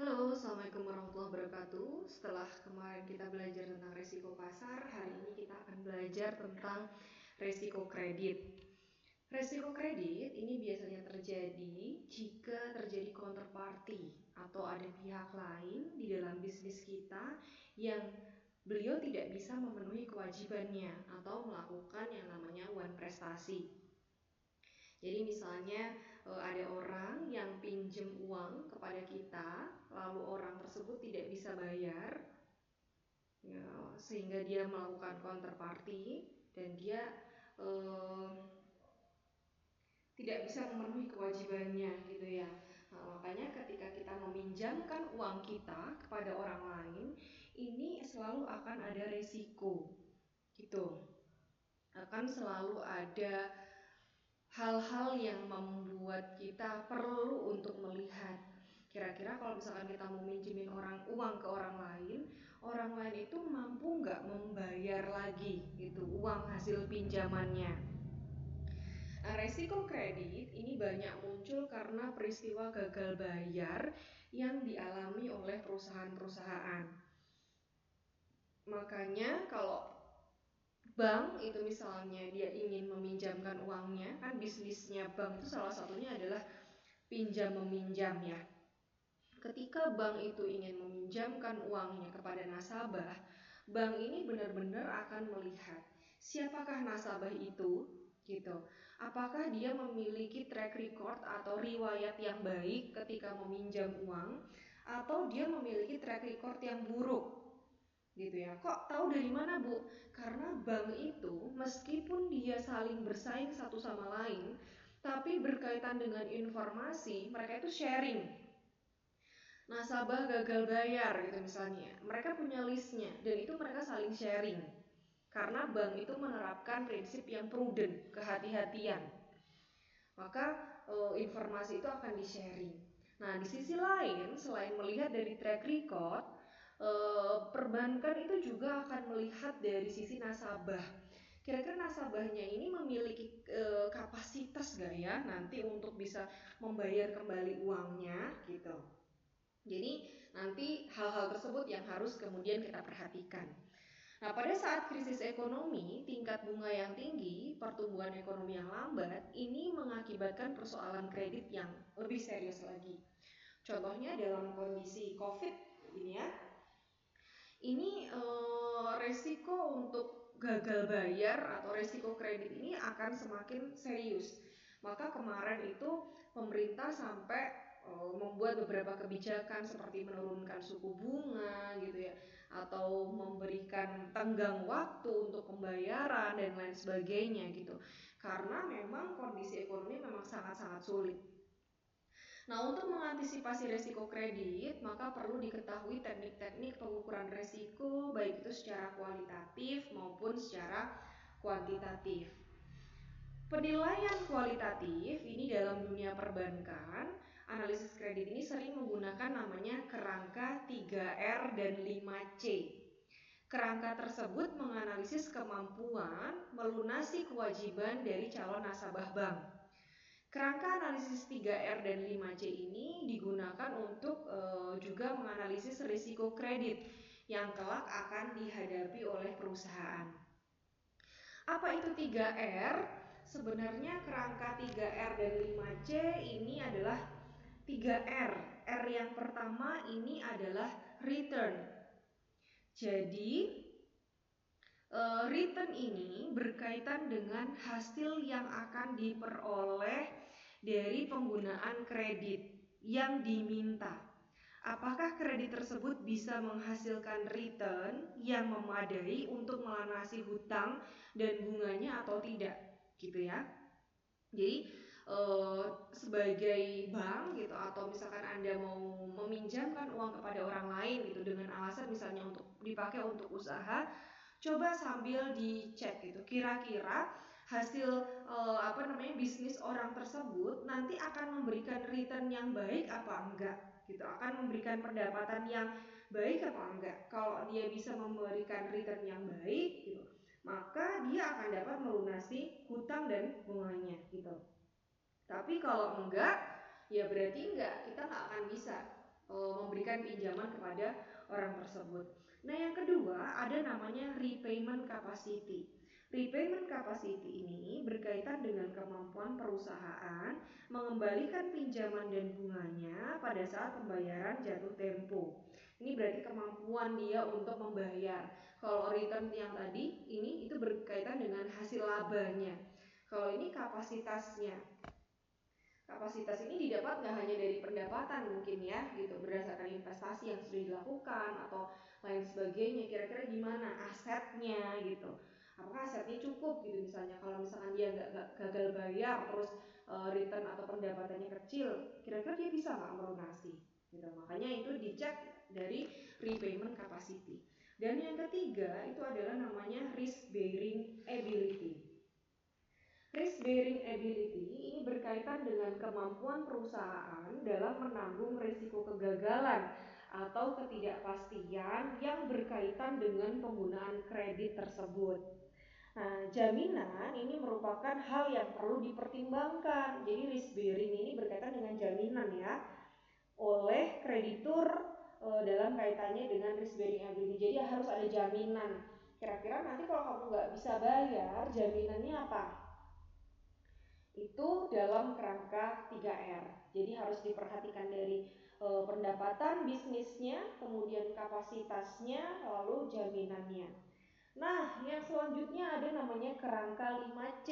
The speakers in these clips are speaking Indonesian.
Halo, Assalamualaikum warahmatullahi wabarakatuh. Setelah kemarin kita belajar tentang resiko pasar, hari ini kita akan belajar tentang resiko kredit. Resiko kredit ini biasanya terjadi jika terjadi counterparty atau ada pihak lain di dalam bisnis kita yang beliau tidak bisa memenuhi kewajibannya atau melakukan yang namanya one prestasi. Jadi misalnya ada orang yang pinjem uang kepada kita, lalu orang tersebut tidak bisa bayar, ya, sehingga dia melakukan counterparty dan dia eh, tidak bisa memenuhi kewajibannya, gitu ya. Nah, makanya ketika kita meminjamkan uang kita kepada orang lain, ini selalu akan ada resiko, gitu. Akan selalu ada hal-hal yang membuat kita perlu untuk melihat kira-kira kalau misalkan kita mau minjemin uang ke orang lain itu mampu nggak membayar lagi gitu uang hasil pinjamannya. Nah, resiko kredit ini banyak muncul karena peristiwa gagal bayar yang dialami oleh perusahaan-perusahaan. Makanya kalau bank itu misalnya dia ingin meminjamkan uangnya, kan bisnisnya bank itu salah satunya adalah pinjam meminjam ya. Ketika bank itu ingin meminjamkan uangnya kepada nasabah, bank ini benar-benar akan melihat siapakah nasabah itu gitu. Apakah dia memiliki track record atau riwayat yang baik ketika meminjam uang atau dia memiliki track record yang buruk gitu ya. Kok tahu dari mana, Bu? Karena bank itu meskipun dia saling bersaing satu sama lain, tapi berkaitan dengan informasi, mereka itu sharing. Nasabah gagal bayar gitu misalnya, mereka punya listnya dan itu mereka saling sharing. Karena bank itu menerapkan prinsip yang prudent, kehati-hatian. Maka informasi itu akan di-sharing. Nah, di sisi lain, selain melihat dari track record, perbankan itu juga akan melihat dari sisi nasabah. Kira-kira nasabahnya ini memiliki kapasitas gak ya nanti untuk bisa membayar kembali uangnya gitu. Jadi nanti hal-hal tersebut yang harus kemudian kita perhatikan. Nah, pada saat krisis ekonomi, tingkat bunga yang tinggi, pertumbuhan ekonomi yang lambat, ini mengakibatkan persoalan kredit yang lebih serius lagi. Contohnya dalam kondisi COVID ini ya, ini resiko untuk gagal bayar atau resiko kredit ini akan semakin serius. Maka kemarin itu pemerintah sampai membuat beberapa kebijakan seperti menurunkan suku bunga gitu ya, atau memberikan tenggang waktu untuk pembayaran dan lain sebagainya gitu. Karena memang kondisi ekonomi memang sangat-sangat sulit. Nah, untuk mengantisipasi resiko kredit, maka perlu diketahui teknik-teknik pengukuran resiko baik itu secara kualitatif maupun secara kuantitatif. Penilaian kualitatif ini dalam dunia perbankan, analisis kredit ini sering menggunakan namanya kerangka 3R dan 5C. Kerangka tersebut menganalisis kemampuan melunasi kewajiban dari calon nasabah bank. Kerangka analisis 3R dan 5C ini digunakan untuk juga menganalisis risiko kredit yang kelak akan dihadapi oleh perusahaan. Apa itu 3R? Sebenarnya kerangka 3R dan 5C ini adalah 3R. R yang pertama ini adalah return. Jadi return ini berkaitan dengan hasil yang akan diperoleh dari penggunaan kredit yang diminta. Apakah kredit tersebut bisa menghasilkan return yang memadai untuk melunasi hutang dan bunganya atau tidak, gitu ya. Jadi sebagai bank gitu atau misalkan Anda mau meminjamkan uang kepada orang lain gitu dengan alasan misalnya untuk dipakai untuk usaha, coba sambil dicek gitu kira-kira hasil bisnis orang tersebut nanti akan memberikan return yang baik apa enggak gitu, akan memberikan pendapatan yang baik apa enggak. Kalau dia bisa memberikan return yang baik gitu, maka dia akan dapat melunasi hutang dan bunganya gitu. Tapi kalau enggak, ya berarti enggak, kita nggak akan bisa memberikan pinjaman kepada orang tersebut. Nah, yang kedua ada namanya repayment capacity. Repayment capacity ini berkaitan dengan kemampuan perusahaan mengembalikan pinjaman dan bunganya pada saat pembayaran jatuh tempo. Ini berarti kemampuan dia untuk membayar. Kalau return yang tadi ini itu berkaitan dengan hasil labanya. Kalau ini kapasitasnya. Kapasitas ini didapat nggak hanya dari pendapatan mungkin ya, gitu, berdasarkan investasi yang sudah dilakukan atau lain sebagainya. Kira-kira gimana asetnya gitu? Apakah asetnya cukup gitu misalnya? Kalau misalkan dia nggak gagal bayar terus return atau pendapatannya kecil, kira-kira dia bisa nggak melunasi? Gitu. Makanya itu dicek dari repayment capacity. Dan yang ketiga itu adalah namanya risk bearing ability. Risk bearing ability ini berkaitan dengan kemampuan perusahaan dalam menanggung risiko kegagalan atau ketidakpastian yang berkaitan dengan penggunaan kredit tersebut. Nah, jaminan ini merupakan hal yang perlu dipertimbangkan. Jadi risk bearing ini berkaitan dengan jaminan ya oleh kreditur dalam kaitannya dengan risk bearing ability. Jadi harus ada jaminan. Kira-kira nanti kalau kamu nggak bisa bayar, jaminannya apa? Itu dalam kerangka 3R. Jadi harus diperhatikan dari pendapatan bisnisnya, kemudian kapasitasnya, lalu jaminannya. Nah, yang selanjutnya ada namanya kerangka 5C.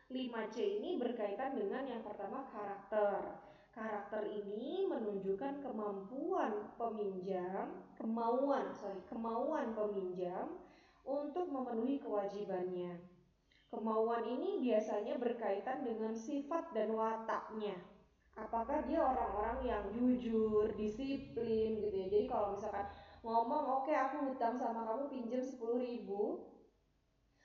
5C ini berkaitan dengan yang pertama karakter. Karakter ini menunjukkan kemampuan peminjam, kemauan peminjam untuk memenuhi kewajibannya. Kemauan ini biasanya berkaitan dengan sifat dan wataknya. Apakah dia orang-orang yang jujur, disiplin gitu ya. Jadi kalau misalkan ngomong, oke, aku hutang sama kamu pinjam 10.000,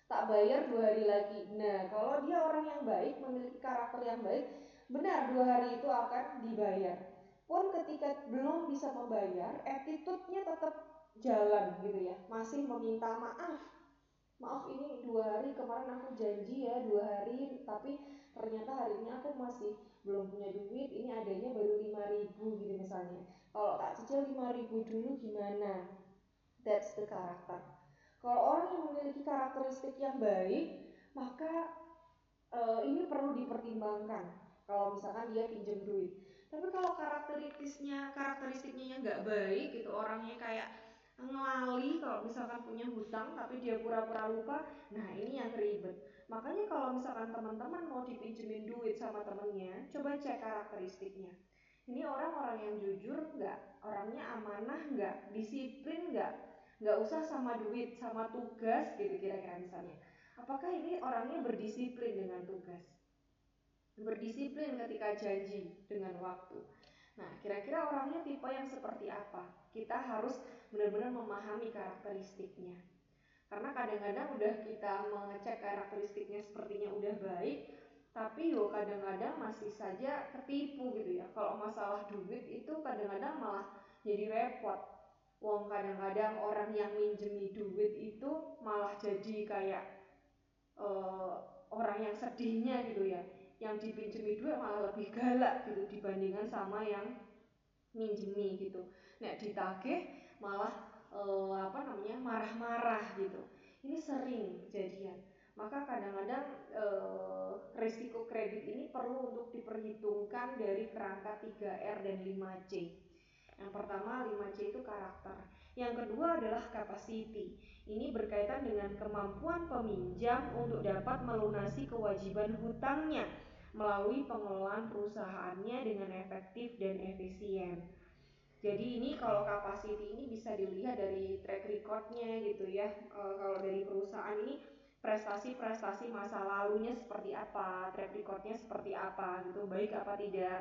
tak bayar 2 hari lagi. Nah, kalau dia orang yang baik, memiliki karakter yang baik, benar 2 hari itu akan dibayar. Pun ketika belum bisa membayar, attitude-nya tetap jalan gitu ya, masih meminta maaf ini 2 hari kemarin aku janji ya 2 hari, tapi ternyata hari ini aku masih belum punya duit, ini adanya baru 5.000 gitu misalnya. Kalau tak cicil 5.000 dulu gimana? That's the karakter. Kalau orang yang memiliki karakteristik yang baik, maka ini perlu dipertimbangkan kalau misalkan dia pinjam duit. Tapi kalau karakteristiknya nggak baik gitu, orangnya kayak ngelali kalau misalkan punya hutang tapi dia pura-pura lupa, nah ini yang ribet. Makanya kalau misalkan teman-teman mau dipinjemin duit sama temennya, coba cek karakteristiknya. Ini orang-orang yang jujur nggak, orangnya amanah nggak, disiplin nggak usah sama duit, sama tugas gitu kira-kira misalnya. Apakah ini orangnya berdisiplin dengan tugas? Berdisiplin ketika janji dengan waktu. Nah, kira-kira orangnya tipe yang seperti apa? Kita harus benar-benar memahami karakteristiknya. Karena kadang-kadang udah kita mengecek karakteristiknya sepertinya udah baik, tapi kadang-kadang masih saja ketipu gitu ya. Kalau masalah duit itu kadang-kadang malah jadi repot. Wong kadang-kadang orang yang minjemi duit itu malah jadi kayak orang yang sedihnya gitu ya, yang dipinjemi duit malah lebih galak gitu dibandingkan sama yang minjemi gitu. Nek ditagih malah marah-marah gitu. Ini sering kejadian. Maka kadang-kadang risiko kredit ini perlu untuk diperhitungkan dari kerangka 3R dan 5C. Yang pertama 5C itu karakter. Yang kedua adalah capacity. Ini berkaitan dengan kemampuan peminjam untuk dapat melunasi kewajiban hutangnya melalui pengelolaan perusahaannya dengan efektif dan efisien. Jadi ini kalau capacity ini bisa dilihat dari track recordnya gitu ya. Kalau dari perusahaan ini prestasi-prestasi masa lalunya seperti apa, track recordnya seperti apa gitu, baik apa tidak.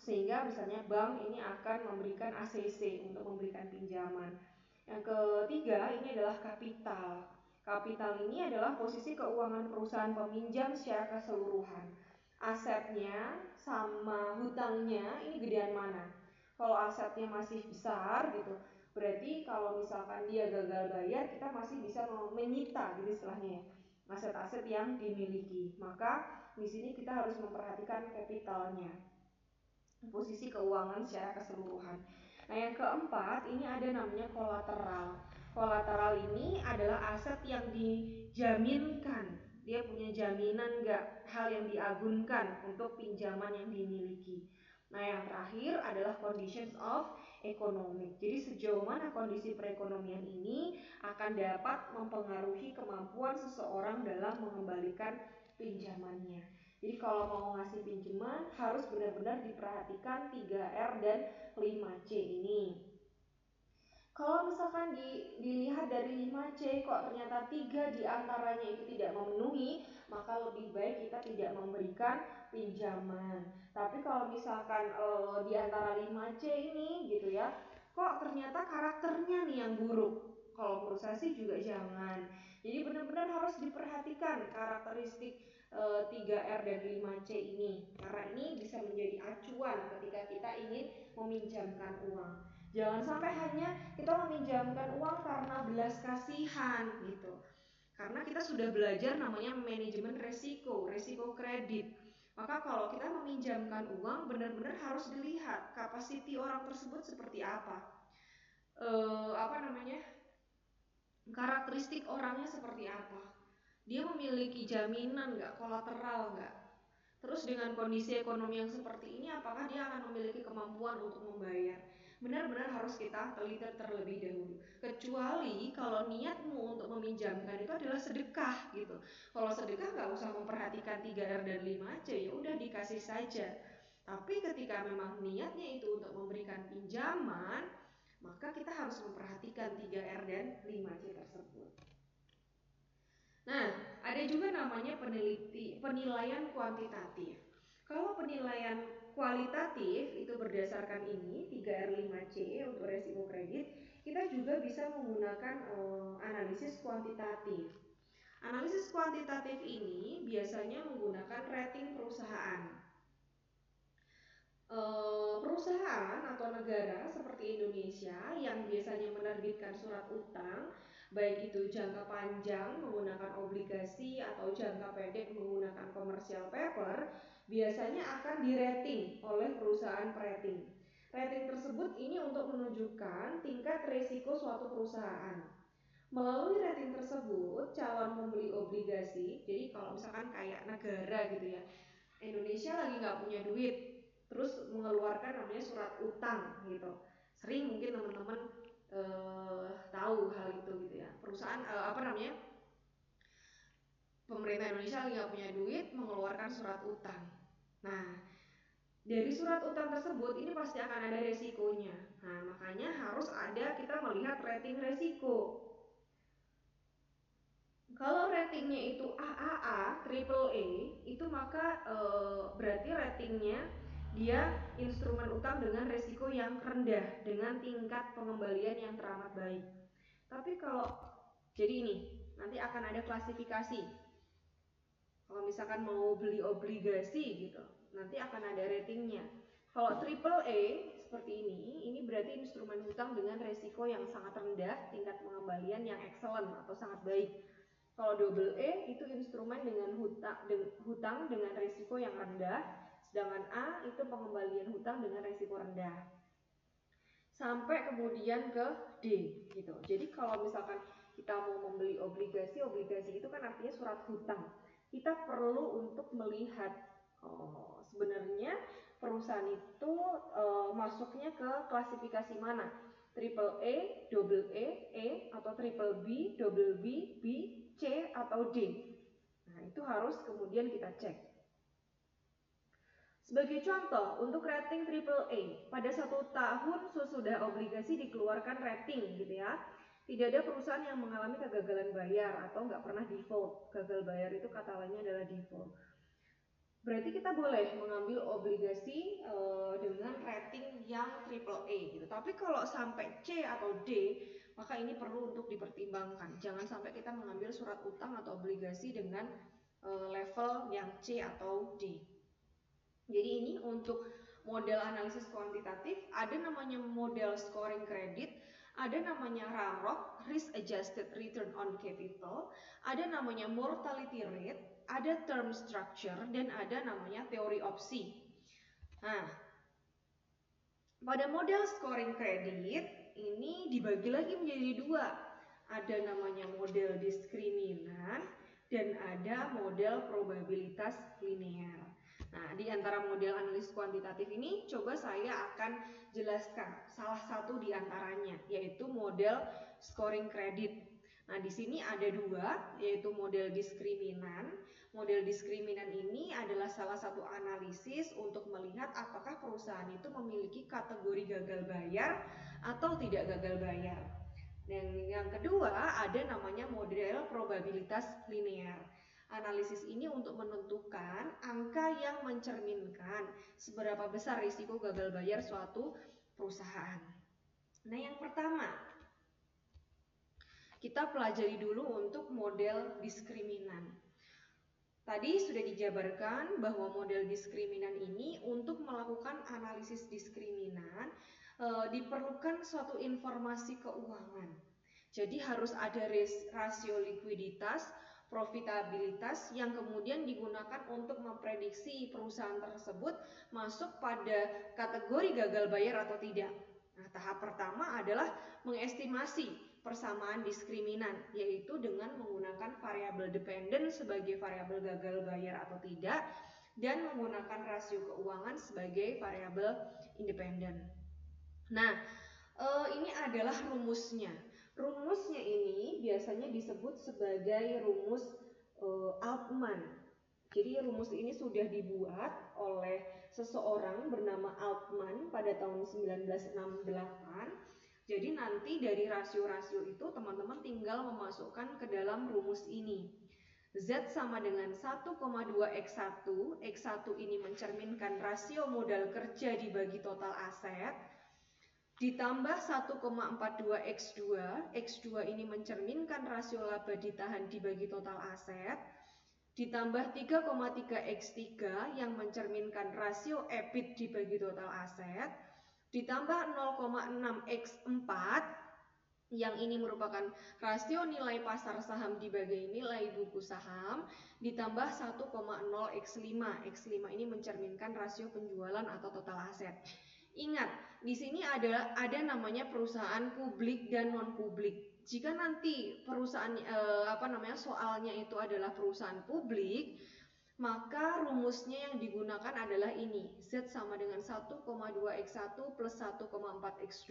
Sehingga misalnya bank ini akan memberikan ACC untuk memberikan pinjaman. Yang ketiga ini adalah kapital. Kapital ini adalah posisi keuangan perusahaan peminjam secara keseluruhan. Asetnya sama hutangnya ini gedean mana? Kalau asetnya masih besar gitu, berarti kalau misalkan dia gagal bayar, kita masih bisa menyita gitu istilahnya ya, aset-aset yang dimiliki. Maka di sini kita harus memperhatikan capitalnya, posisi keuangan secara keseluruhan. Nah, yang keempat ini ada namanya kolateral. Kolateral ini adalah aset yang dijaminkan. Dia punya jaminan nggak, hal yang diagunkan untuk pinjaman yang dimiliki. Nah, yang terakhir adalah conditions of economic. Jadi sejauh mana kondisi perekonomian ini akan dapat mempengaruhi kemampuan seseorang dalam mengembalikan pinjamannya. Jadi kalau mau ngasih pinjaman harus benar-benar diperhatikan 3R dan 5C ini. Kalau misalkan dilihat dari 5C kok ternyata 3 diantaranya itu tidak memenuhi, maka lebih baik kita tidak memberikan pinjaman. Tapi kalau misalkan di antara 5C ini gitu ya, kok ternyata karakternya nih yang buruk, kalau menurut saya sih juga jangan. Jadi benar-benar harus diperhatikan karakteristik 3R dan 5C ini, karena ini bisa menjadi acuan ketika kita ingin meminjamkan uang. Jangan sampai hanya kita meminjamkan uang karena belas kasihan gitu. Karena kita sudah belajar namanya manajemen resiko kredit. Maka kalau kita meminjamkan uang benar-benar harus dilihat kapasiti orang tersebut seperti apa. Karakteristik orangnya seperti apa. Dia memiliki jaminan nggak, kolateral nggak? Terus dengan kondisi ekonomi yang seperti ini, apakah dia akan memiliki kemampuan untuk membayar? Benar-benar harus kita teliti terlebih dahulu. Kecuali kalau niatmu untuk meminjamkan itu adalah sedekah gitu. Kalau sedekah nggak usah memperhatikan 3R dan 5C, ya udah dikasih saja. Tapi ketika memang niatnya itu untuk memberikan pinjaman, maka kita harus memperhatikan 3R dan 5C tersebut. Nah, ada juga namanya penilaian kuantitatif. Kalau penilaian kualitatif itu berdasarkan ini 3R 5C untuk resiko kredit, kita juga bisa menggunakan analisis kuantitatif. Analisis kuantitatif ini biasanya menggunakan rating perusahaan. Perusahaan atau negara seperti Indonesia yang biasanya menerbitkan surat utang, baik itu jangka panjang menggunakan obligasi atau jangka pendek menggunakan commercial paper, biasanya akan dirating oleh perusahaan perating. Rating tersebut ini untuk menunjukkan tingkat risiko suatu perusahaan. Melalui rating tersebut, calon pembeli obligasi, jadi kalau misalkan kayak negara gitu ya, Indonesia lagi nggak punya duit, terus mengeluarkan namanya surat utang gitu. Sering mungkin teman-teman tahu hal itu gitu ya. Perusahaan pemerintah Indonesia lagi nggak punya duit, mengeluarkan surat utang. Nah, dari surat utang tersebut ini pasti akan ada resikonya. Nah, makanya harus ada kita melihat rating resiko. Kalau ratingnya itu AAA, triple A, itu maka berarti ratingnya dia instrumen utang dengan risiko yang rendah dengan tingkat pengembalian yang teramat baik. Tapi kalau jadi ini nanti akan ada klasifikasi. Kalau misalkan mau beli obligasi gitu, nanti akan ada ratingnya. Kalau triple A seperti ini berarti instrumen hutang dengan risiko yang sangat rendah, tingkat pengembalian yang excellent atau sangat baik. Kalau double E itu instrumen dengan hutang dengan risiko yang rendah, sedangkan A itu pengembalian hutang dengan risiko rendah. Sampai kemudian ke D gitu. Jadi kalau misalkan kita mau membeli obligasi itu kan artinya surat hutang. Kita perlu untuk melihat sebenarnya perusahaan itu masuknya ke klasifikasi mana? Triple A, double E, atau triple B, double B, C atau D. Nah, itu harus kemudian kita cek. Sebagai contoh, untuk rating triple A, pada 1 tahun sesudah obligasi dikeluarkan rating gitu ya. Tidak ada perusahaan yang mengalami kegagalan bayar atau nggak pernah default. Gagal bayar itu kata lainnya adalah default. Berarti kita boleh mengambil obligasi dengan rating yang triple A gitu. Tapi kalau sampai C atau D, maka ini perlu untuk dipertimbangkan. Jangan sampai kita mengambil surat utang atau obligasi dengan level yang C atau D. Jadi ini untuk model analisis kuantitatif, ada namanya model scoring kredit, ada namanya RAROC, Risk Adjusted Return on Capital, ada namanya mortality rate, ada term structure dan ada namanya teori opsi. Nah, pada model scoring kredit ini dibagi lagi menjadi dua. Ada namanya model diskriminan dan ada model probabilitas linear. Nah, di antara model analisis kuantitatif ini coba saya akan jelaskan salah satu di antaranya, yaitu model scoring kredit. Nah, di sini ada dua, yaitu model diskriminan. Model diskriminan ini adalah salah satu analisis untuk melihat apakah perusahaan itu memiliki kategori gagal bayar atau tidak gagal bayar. Dan yang kedua ada namanya model probabilitas linear. Analisis ini untuk menentukan angka yang mencerminkan seberapa besar risiko gagal bayar suatu perusahaan. Nah, yang pertama kita pelajari dulu untuk model diskriminan. Tadi sudah dijabarkan bahwa model diskriminan ini untuk melakukan analisis diskriminan diperlukan suatu informasi keuangan. Jadi harus ada rasio likuiditas, profitabilitas yang kemudian digunakan untuk memprediksi perusahaan tersebut masuk pada kategori gagal bayar atau tidak. Nah, tahap pertama adalah mengestimasi persamaan diskriminan, yaitu dengan menggunakan variabel dependen sebagai variabel gagal bayar atau tidak dan menggunakan rasio keuangan sebagai variabel independen. Nah, ini adalah rumusnya. Rumusnya ini biasanya disebut sebagai rumus Altman. Jadi rumus ini sudah dibuat oleh seseorang bernama Altman pada tahun 1968. Jadi nanti dari rasio-rasio itu teman-teman tinggal memasukkan ke dalam rumus ini. Z sama dengan 1,2x1. X1 ini mencerminkan rasio modal kerja dibagi total aset. Ditambah 1,42x2. X2 ini mencerminkan rasio laba ditahan dibagi total aset. Ditambah 3,3x3 yang mencerminkan rasio EBIT dibagi total aset. Ditambah 0,6x4 yang ini merupakan rasio nilai pasar saham dibagi nilai buku saham, ditambah 1,0x5. X5 ini mencerminkan rasio penjualan atau total aset. Ingat, di sini ada namanya perusahaan publik dan non publik. Jika nanti perusahaan soalnya itu adalah perusahaan publik, maka rumusnya yang digunakan adalah ini. Z sama dengan 1,2x1 plus 1,4x2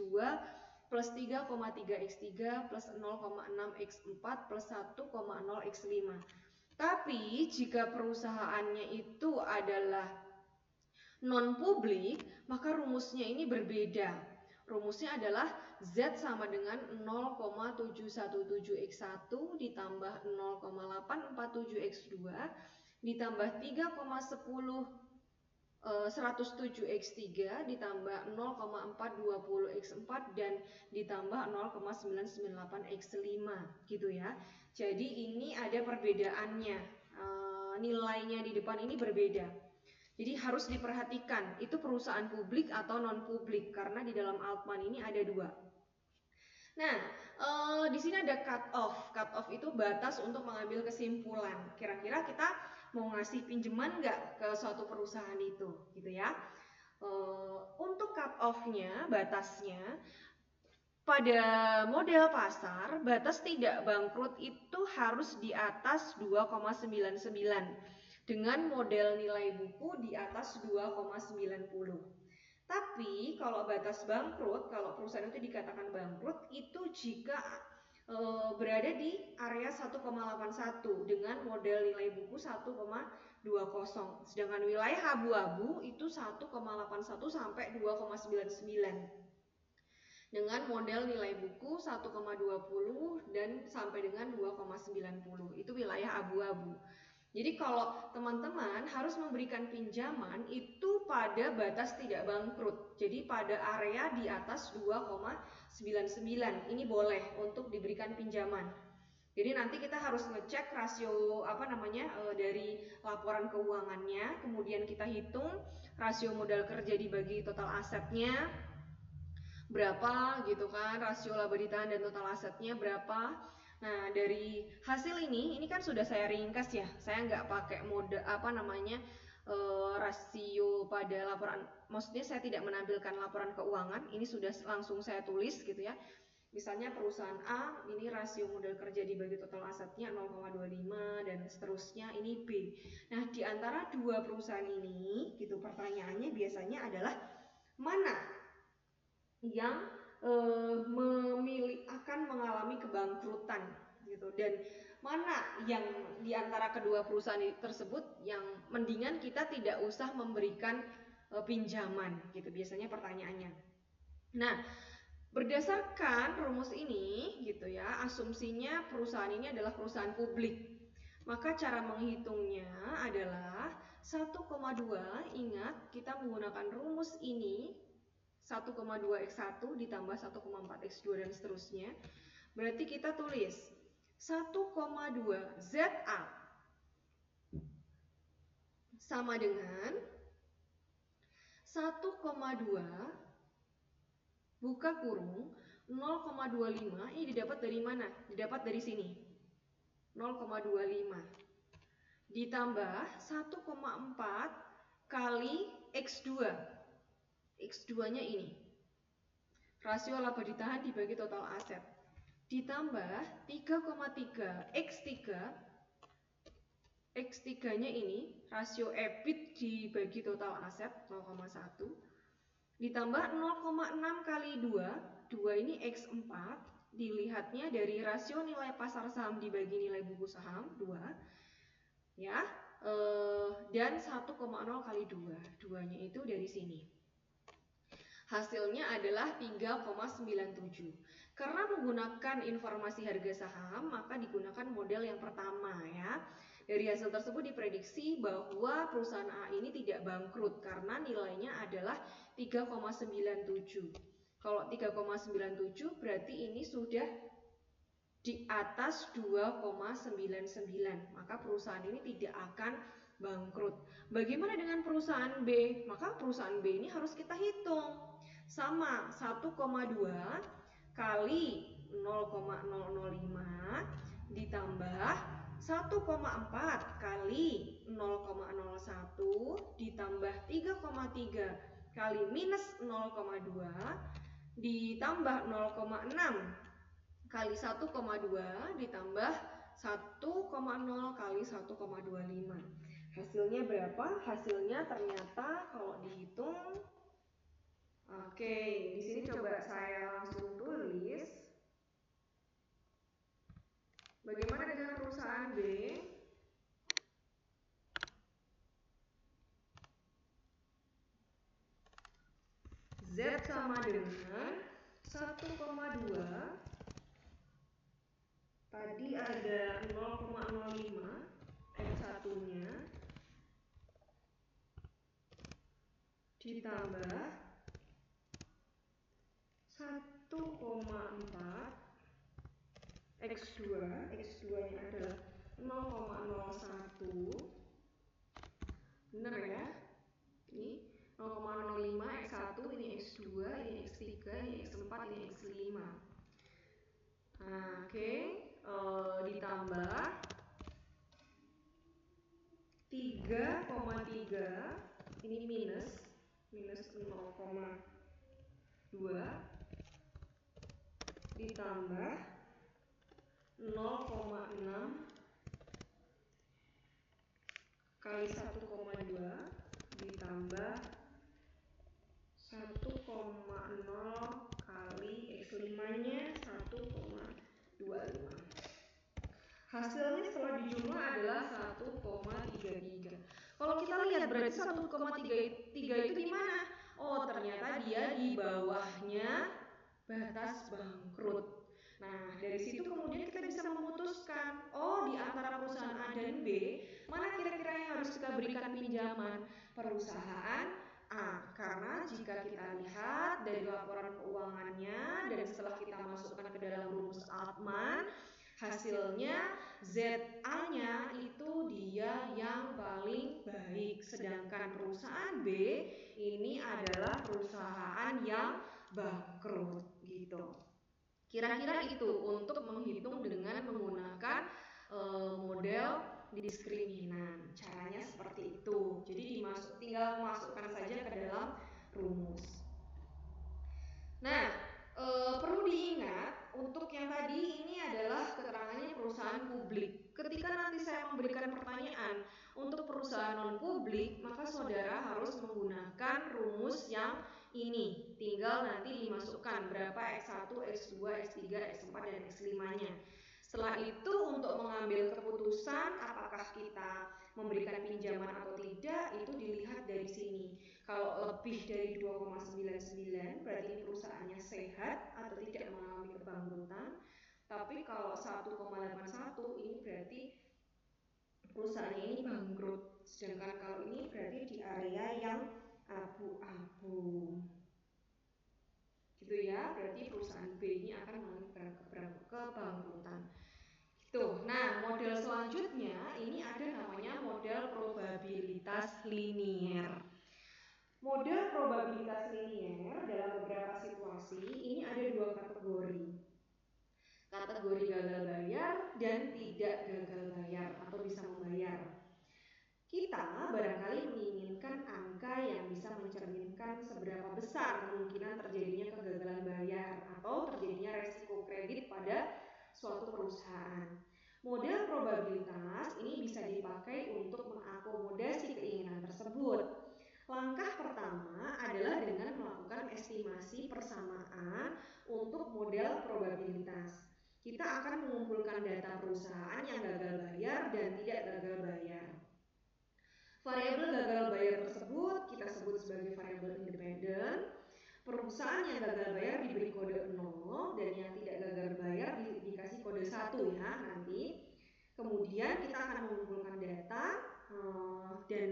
plus 3,3x3 plus 0,6x4 plus 1,0x5. Tapi jika perusahaannya itu adalah non-publik, maka rumusnya ini berbeda. Rumusnya adalah Z sama dengan 0,717x1 ditambah 0,847x2 ditambah 107x3 ditambah 0,420x4 dan ditambah 0,998x5 gitu ya. Jadi ini ada perbedaannya, nilainya di depan ini berbeda. Jadi harus diperhatikan itu perusahaan publik atau non publik karena di dalam Altman ini ada dua. Nah, di sini ada cut off. Cut off itu batas untuk mengambil kesimpulan. Kira-kira kita mau ngasih pinjaman nggak ke suatu perusahaan itu, gitu ya. Untuk cut off-nya, batasnya, pada model pasar, batas tidak bangkrut itu harus di atas 2,99 dengan model nilai buku di atas 2,90. Tapi kalau batas bangkrut, kalau perusahaan itu dikatakan bangkrut, itu jika berada di area 1,81 dengan model nilai buku 1,20. Sedangkan wilayah abu-abu itu 1,81 sampai 2,99 dengan model nilai buku 1,20 dan sampai dengan 2,90. Itu wilayah abu-abu. Jadi kalau teman-teman harus memberikan pinjaman itu pada batas tidak bangkrut. Jadi pada area di atas 2,99 ini boleh untuk diberikan pinjaman. Jadi nanti kita harus ngecek rasio dari laporan keuangannya, kemudian kita hitung rasio modal kerja dibagi total asetnya berapa gitu kan, rasio laba ditahan dan total asetnya berapa. Nah, dari hasil ini kan sudah saya ringkas ya. Saya nggak pakai mode rasio pada laporan. Maksudnya saya tidak menampilkan laporan keuangan. Ini sudah langsung saya tulis gitu ya. Misalnya perusahaan A, ini rasio modal kerja dibagi total asetnya 0,25 dan seterusnya, ini B. Nah, di antara dua perusahaan ini, gitu pertanyaannya biasanya adalah mana yang akan mengalami kebangkrutan gitu, dan mana yang di antara kedua perusahaan tersebut yang mendingan kita tidak usah memberikan pinjaman gitu, biasanya pertanyaannya. Nah, berdasarkan rumus ini gitu ya, asumsinya perusahaan ini adalah perusahaan publik. Maka cara menghitungnya adalah 1,2, ingat kita menggunakan rumus ini 1,2x1 ditambah 1,4x2 dan seterusnya. Berarti kita tulis 1,2 ZA sama dengan 1,2 buka kurung 0,25. Ini didapat dari mana? Didapat dari sini. 0,25 ditambah 1,4 kali X2. X2-nya ini. Rasio laba ditahan dibagi total aset. Ditambah 3,3 X3. X3-nya ini rasio EBIT dibagi total aset 0,1. Ditambah 0,6 kali 2. 2 ini X4. Dilihatnya dari rasio nilai pasar saham dibagi nilai buku saham 2. Ya, dan 1,0 kali 2. 2-nya itu dari sini. Hasilnya adalah 3,97. Karena menggunakan informasi harga saham, maka digunakan model yang pertama ya. Dari hasil tersebut diprediksi bahwa perusahaan A ini tidak bangkrut karena nilainya adalah 3,97. Kalau 3,97 berarti ini sudah di atas 2,99, maka perusahaan ini tidak akan bangkrut. Bagaimana dengan perusahaan B? Maka perusahaan B ini harus kita hitung. Sama 1,2 kali 0,005 ditambah 1,4 kali 0,01 ditambah 3,3 kali minus 0,2 ditambah 0,6 kali 1,2 ditambah 1,0 kali 1,25. Hasilnya berapa? Hasilnya ternyata kalau dihitung, oke, di sini coba saya langsung tulis. Bagaimana dengan perusahaan B? Z sama dengan 1,2. Tadi ada 0,05 X1-nya ditambah 1,4 X2. X2-nya adalah 0,01. Benar ya? Ini 0,05 X1, ini X2, ini X3, ini X4, ini X5. Nah, oke. Ditambah 3,3, ini minus 0,2 ditambah 0,6 kali 1,2 ditambah 1,0 kali X5-nya 1,25. Hasilnya setelah dijumlah adalah 1,33. Kalau kita lihat berarti 1,33 itu di mana? Oh, ternyata dia di bawahnya batas bangkrut. Nah, dari situ kemudian kita bisa memutuskan, oh, di antara perusahaan A dan B, mana kira-kira yang harus kita berikan pinjaman? Perusahaan A, karena jika kita lihat dari laporan keuangannya dan setelah kita masukkan ke dalam rumus Altman, hasilnya ZA-nya itu dia yang paling baik, sedangkan perusahaan B ini adalah perusahaan yang bangkrut gitu. Kira-kira itu untuk menghitung dengan menggunakan model diskriminan. Caranya seperti itu. Jadi tinggal masukkan saja ke dalam rumus. Nah, perlu diingat untuk yang tadi ini adalah keterangannya perusahaan publik. Ketika nanti saya memberikan pertanyaan untuk perusahaan non publik, maka saudara harus menggunakan rumus yang ini. Tinggal nanti dimasukkan berapa X1, X2, X3, X4 dan X5-nya. Setelah itu untuk mengambil keputusan apakah kita memberikan pinjaman atau tidak, itu dilihat dari sini. Kalau lebih dari 2,99 berarti perusahaannya sehat atau tidak mengalami kebangkrutan. Tapi kalau 1,81 ini berarti perusahaannya ini bangkrut. Sedangkan kalau ini berarti di area yang abu-abu. Gitu ya, berarti perusahaan B ini akan mengalami kebangkrutan. Tuh, nah model selanjutnya ini ada namanya model probabilitas linier. Model probabilitas linier dalam beberapa situasi ini ada dua kategori. Kategori gagal bayar dan tidak gagal bayar atau bisa membayar. Kita barangkali menginginkan angka yang bisa mencerminkan seberapa besar kemungkinan terjadinya kegagalan bayar atau terjadinya resiko kredit pada suatu perusahaan. Model probabilitas ini bisa dipakai untuk mengakomodasi keinginan tersebut. Langkah pertama adalah dengan melakukan estimasi persamaan untuk model probabilitas. Kita akan mengumpulkan data perusahaan yang gagal bayar dan tidak gagal bayar. Variabel gagal bayar tersebut kita sebut sebagai variabel independen. Perusahaan yang gagal bayar diberi kode 0 dan yang tidak gagal bayar dikasih kode 1 ya nanti. Kemudian kita akan mengumpulkan data dan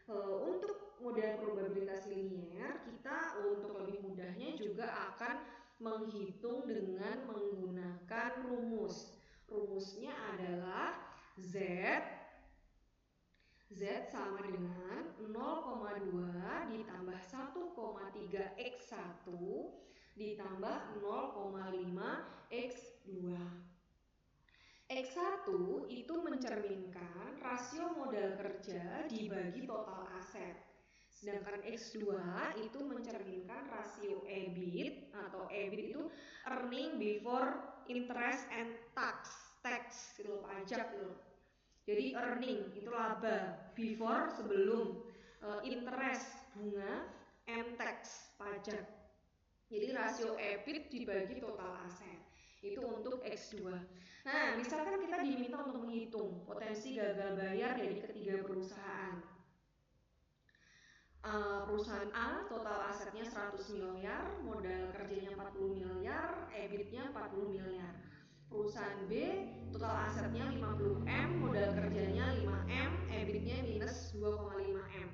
untuk model probabilitas linier kita untuk lebih mudahnya juga akan menghitung dengan menggunakan rumus. Rumusnya adalah Z sama dengan 0,2 ditambah 1,3 X1 ditambah 0,5 X2. X1 itu mencerminkan rasio modal kerja dibagi total aset. Sedangkan X2 itu mencerminkan rasio EBIT atau EBIT itu earning before interest and tax itu pajak itu. Jadi earning itu laba, before sebelum, interest bunga, and tax pajak. Jadi rasio EBIT dibagi total aset. Itu untuk X2. Nah, misalkan kita diminta untuk menghitung potensi gagal bayar dari ketiga perusahaan. Perusahaan A total asetnya 100 miliar, modal kerjanya 40 miliar, EBIT-nya 40 miliar. Perusahaan B total asetnya 50 M, modal kerjanya 5 M, EBIT-nya minus 2,5 M.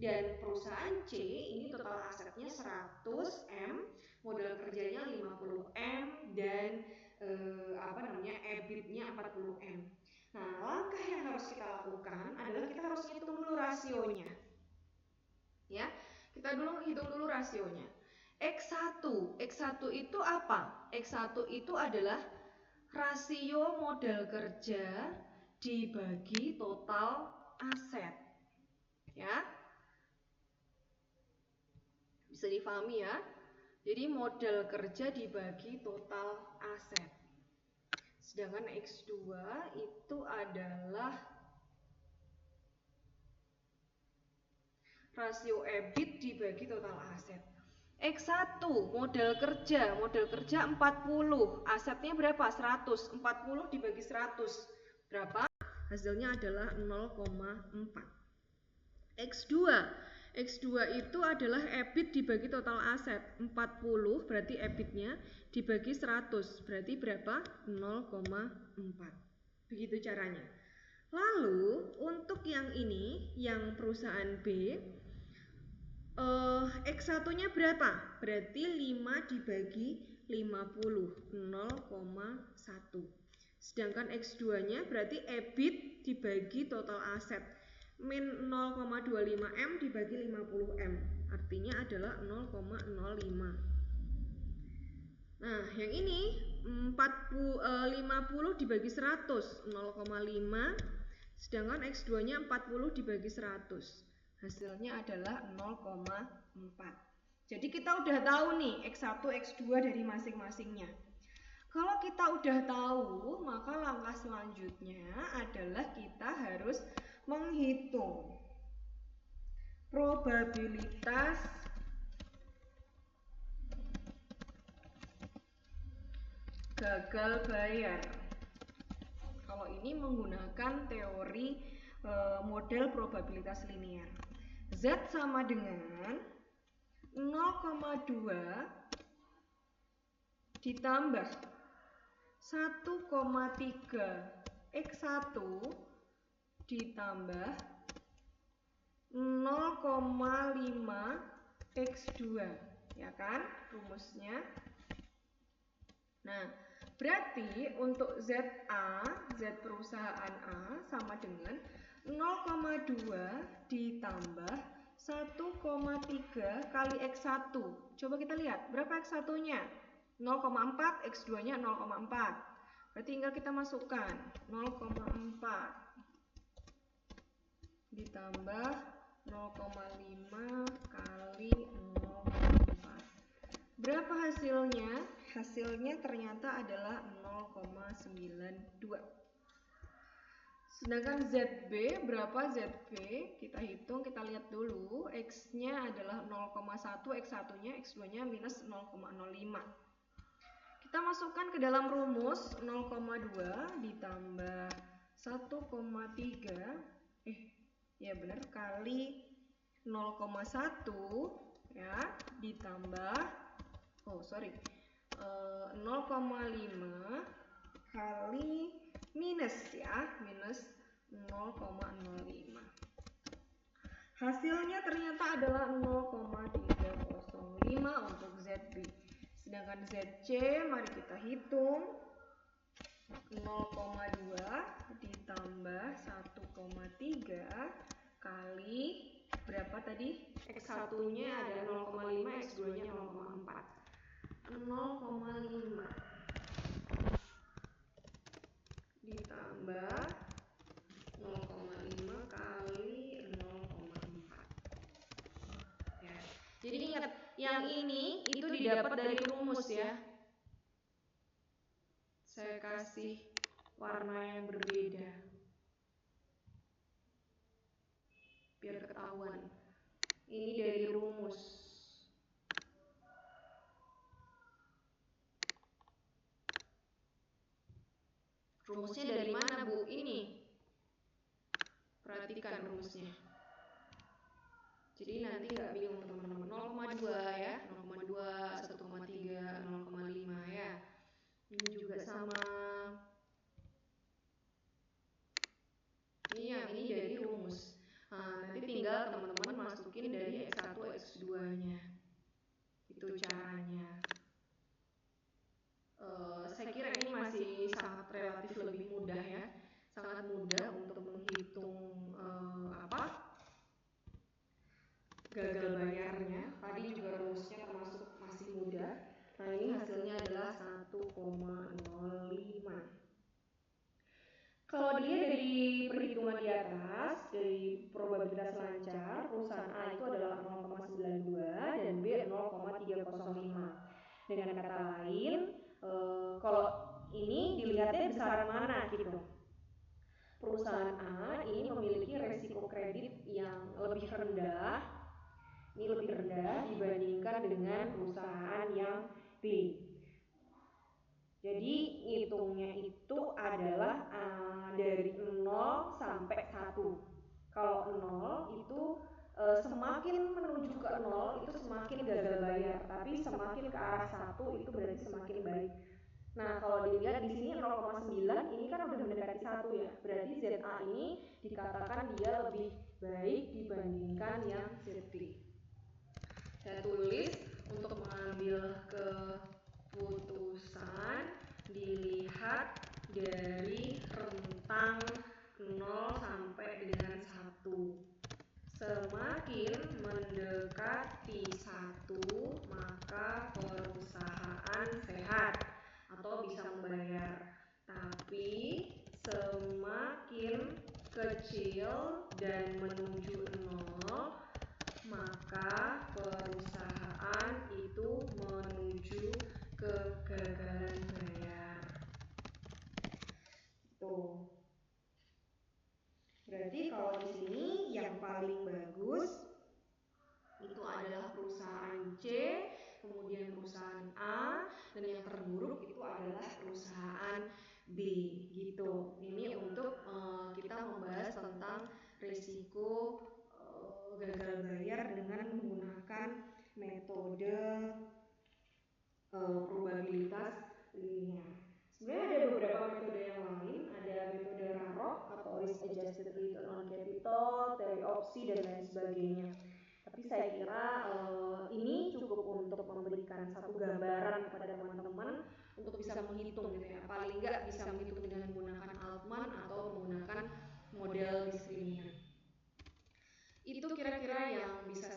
Dan perusahaan C ini total asetnya 100 M, modal kerjanya 50 M dan EBIT-nya 40 M. Nah, langkah yang harus kita lakukan adalah kita harus hitung dulu rasionya. Ya, kita hitung dulu rasionya. X1 itu apa? X1 itu adalah rasio modal kerja dibagi total aset. Ya. Bisa difahami ya? Jadi modal kerja dibagi total aset. Sedangkan X2 itu adalah rasio EBIT dibagi total aset. X1 modal kerja 40, asetnya berapa? 100. 40 dibagi 100 berapa? Hasilnya adalah 0,4. X2 itu adalah EBIT dibagi total aset. 40 berarti EBIT-nya dibagi 100 berarti berapa? 0,4. Begitu caranya. Lalu untuk yang ini, yang perusahaan B, X1-nya berapa? Berarti 5 dibagi 50, 0,1. Sedangkan X2-nya berarti EBIT dibagi total aset. Min 0,25 M dibagi 50 M. Artinya adalah 0,05. Nah, yang ini 50 dibagi 100, 0,5. Sedangkan X2-nya 40 dibagi 100. Hasilnya adalah 0,4. Jadi kita udah tahu nih X1, X2 dari masing-masingnya. Kalau kita udah tahu, maka langkah selanjutnya adalah kita harus menghitung probabilitas gagal bayar. Kalau ini menggunakan teori model probabilitas linear. Z sama dengan 0,2 ditambah 1,3 X1 ditambah 0,5 X2, ya kan rumusnya. Nah, berarti untuk ZA, Z perusahaan A sama dengan 0,2 ditambah 1,3 kali X1. Coba kita lihat, berapa X1-nya? 0,4, X2-nya 0,4. Berarti tinggal kita masukkan 0,4 ditambah 0,5 kali 0,4. Berapa hasilnya? Hasilnya ternyata adalah 0,92. Sedangkan ZB, berapa ZB? Kita hitung, kita lihat dulu. X-nya adalah 0,1, X1-nya, X2-nya minus 0,05. Kita masukkan ke dalam rumus 0,2 ditambah 1,3 ya benar kali 0,1 ya ditambah 0,5 kali minus ya, minus 0,05. Hasilnya ternyata adalah 0,305 untuk ZB. Sedangkan ZC mari kita hitung 0,2 ditambah 1,3 kali berapa tadi? X1-nya ada 0,5, X2-nya 0,4. 0,5 ditambah 0,5 kali 0,4. Ya. Jadi ingat, yang ini itu didapat dari rumus ya. Saya kasih warna yang berbeda biar ketahuan. Ini dari rumus. Rumusnya dari mana, Bu? Ini. Perhatikan rumusnya. Jadi nanti nggak bingung teman-teman. 0,2 ya, 0,2, 1,3, 0,5 ya. Ini juga sama. Ini dari rumus. Nah, nanti tinggal teman-teman masukin dari X1, X2-nya. Itu caranya. Saya kira ini masih sangat relatif lebih mudah ya. Sangat mudah untuk menghitung gagal bayarnya. Tadi juga rumusnya termasuk masih mudah. Nah, ini hasilnya adalah 1,05. Kalau dia dari perhitungan di atas, dari probabilitas lancar, perusahaan A itu adalah 0,92 dan B 0,305. Dengan kata lain, kalau ini dilihatnya besaran mana gitu. Perusahaan A ini memiliki resiko kredit yang lebih rendah. Ini lebih rendah dibandingkan dengan perusahaan yang B. Jadi hitungnya itu adalah dari 0 sampai 1. Kalau 0 itu semakin menuju ke 0 itu semakin gagal bayar, tapi semakin ke arah 1 itu berarti semakin baik. Nah, kalau dilihat di sini 0,9 ini kan udah mendekati 1 ya. Berarti ZA ini dikatakan dia lebih baik dibandingkan yang ZB. Saya tulis untuk mengambil keputusan dilihat dari rentang 0 sampai dengan 1. Semakin mendekati 1 maka perusahaan sehat. utang bayar. Tapi semakin kecil dan menuju nol, maka perusahaan itu menuju kegagalan bayar. Tuh. Berarti kalau di sini yang paling bagus itu adalah perusahaan C, kemudian perusahaan A, dan yang terburuk itu adalah perusahaan B gitu. Ini untuk kita membahas tentang risiko gagal bayar dengan menggunakan metode probabilitas linear. Sebenarnya ada beberapa metode yang lain, ada metode RAROC atau Risk Adjusted Return on Capital, teori opsi dan lain sebagainya. Tapi saya kira ini cukup untuk memberikan satu gambaran kepada teman-teman untuk bisa menghitung gitu ya. Paling nggak bisa menghitung dengan menggunakan Altman atau menggunakan model diskriminan. Itu kira-kira yang bisa